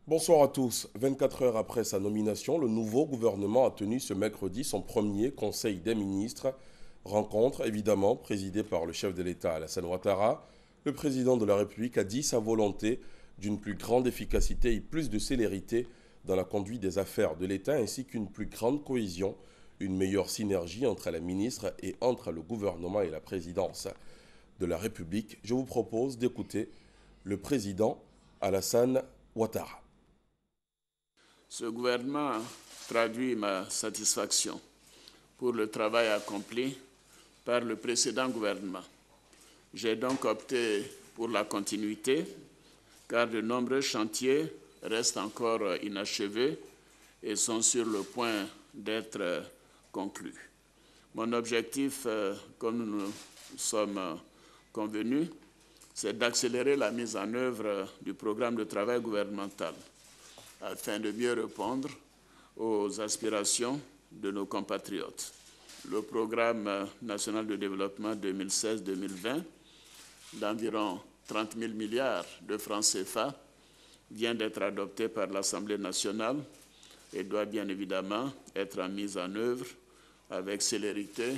Bonsoir à tous. 24 heures après sa nomination, le nouveau gouvernement a tenu ce mercredi son premier Conseil des ministres. Rencontre évidemment présidée par le chef de l'État Alassane Ouattara. Le président de la République a dit sa volonté d'une plus grande efficacité et plus de célérité dans la conduite des affaires de l'État ainsi qu'une plus grande cohésion, une meilleure synergie entre les ministres et entre le gouvernement et la présidence de la République. Je vous propose d'écouter le président Alassane Ouattara. Ce gouvernement traduit ma satisfaction pour le travail accompli par le précédent gouvernement. J'ai donc opté pour la continuité, car de nombreux chantiers restent encore inachevés et sont sur le point d'être conclus. Mon objectif, comme nous sommes convenus, c'est d'accélérer la mise en œuvre du programme de travail gouvernemental afin de mieux répondre aux aspirations de nos compatriotes. Le programme national de développement 2016-2020 d'environ 30 000 milliards de francs CFA vient d'être adopté par l'Assemblée nationale et doit bien évidemment être mis en œuvre avec célérité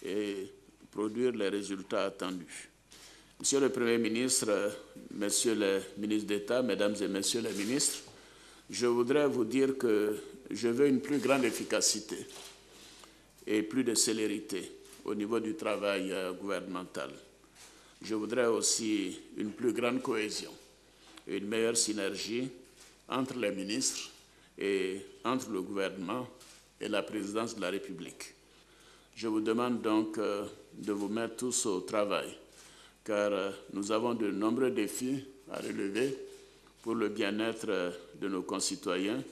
et produire les résultats attendus. Monsieur le Premier ministre, Messieurs les ministres d'État, Mesdames et Messieurs les ministres, je voudrais vous dire que je veux une plus grande efficacité et plus de célérité au niveau du travail gouvernemental. Je voudrais aussi une plus grande cohésion et une meilleure synergie entre les ministres et entre le gouvernement et la présidence de la République. Je vous demande donc de vous mettre tous au travail, car nous avons de nombreux défis à relever pour le bien-être de nos concitoyens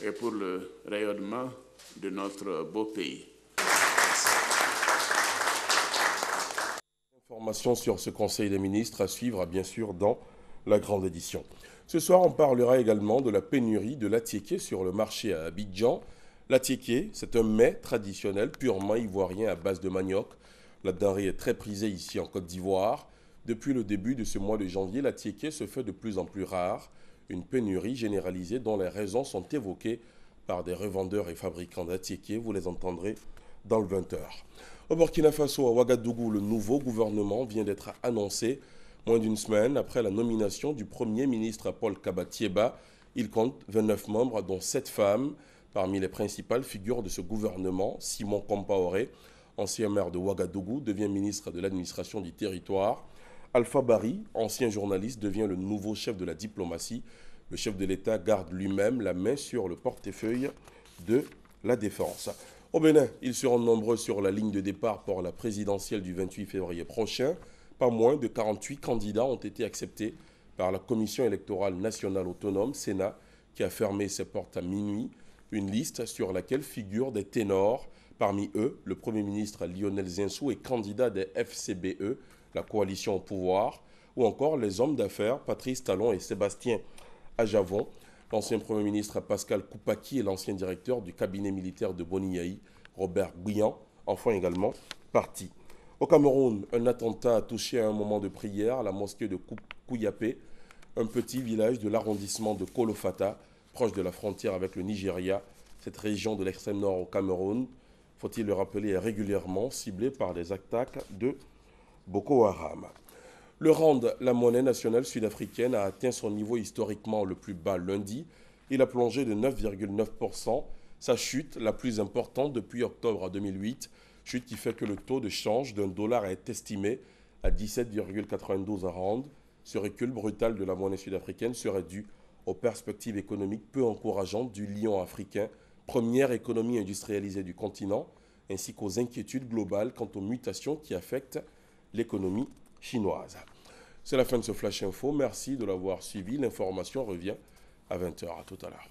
et pour le rayonnement de notre beau pays. Information sur ce Conseil des ministres à suivre, bien sûr, dans la grande édition. Ce soir, on parlera également de la pénurie de l'attiéké sur le marché à Abidjan. L'attiéké, c'est un mets traditionnel purement ivoirien à base de manioc. La denrée est très prisée ici en Côte d'Ivoire. Depuis le début de ce mois de janvier, l'attiéké se fait de plus en plus rare. Une pénurie généralisée dont les raisons sont évoquées par des revendeurs et fabricants d'attiéké. Vous les entendrez dans le 20h. Au Burkina Faso, à Ouagadougou, le nouveau gouvernement vient d'être annoncé moins d'une semaine après la nomination du Premier ministre Paul Kabatieba. Il compte 29 membres, dont 7 femmes. Parmi les principales figures de ce gouvernement, Simon Compaoré, ancien maire de Ouagadougou, devient ministre de l'administration du territoire. Alpha Bari, ancien journaliste, devient le nouveau chef de la diplomatie. Le chef de l'État garde lui-même la main sur le portefeuille de la défense. Au Bénin, ils seront nombreux sur la ligne de départ pour la présidentielle du 28 février prochain. Pas moins de 48 candidats ont été acceptés par la Commission électorale nationale autonome, Sénat, qui a fermé ses portes à minuit. Une liste sur laquelle figurent des ténors. Parmi eux, le Premier ministre Lionel Zinsou est candidat des FCBE, la coalition au pouvoir, ou encore les hommes d'affaires Patrice Talon et Sébastien Ajavon, l'ancien Premier ministre Pascal Koupaki et l'ancien directeur du cabinet militaire de Boniaï, Robert Guian, enfin également parti. Au Cameroun, un attentat a touché à un moment de prière à la mosquée de Kouyapé, un petit village de l'arrondissement de Kolofata, proche de la frontière avec le Nigeria. Cette région de l'extrême nord au Cameroun, faut-il le rappeler, est régulièrement ciblée par des attaques de Boko Haram. Le rand, la monnaie nationale sud-africaine, a atteint son niveau historiquement le plus bas lundi. Il a plongé de 9,9%, sa chute la plus importante depuis octobre 2008, chute qui fait que le taux de change d'un dollar est estimé à 17,92 rand. Ce recul brutal de la monnaie sud-africaine serait dû aux perspectives économiques peu encourageantes du lion africain, première économie industrialisée du continent, ainsi qu'aux inquiétudes globales quant aux mutations qui affectent l'économie chinoise. C'est la fin de ce Flash Info. Merci de l'avoir suivi. L'information revient à 20h. À tout à l'heure.